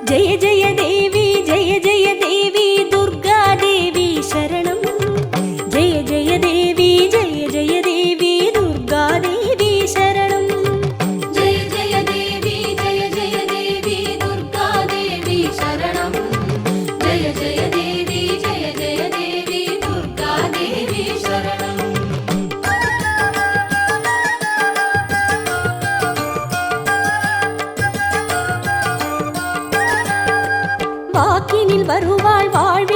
ஜெய ஜெய தேவி ஜெய ஜெய தேவி துர்கா தேவி சரணம். ஜெய ஜெய தேவி ஜெய ஜெய தேவி துர்கா தேவி சரணம். ஜெய ஜெய தேவி ஜெய ஜெய தேவி துர்கா தேவி சரணம். ஜெய ஜெய தேவி ஜெய ஜெய தேவி துர்கா தேவி சரணம். வாக்கினில் வருவாள் வாழ்வே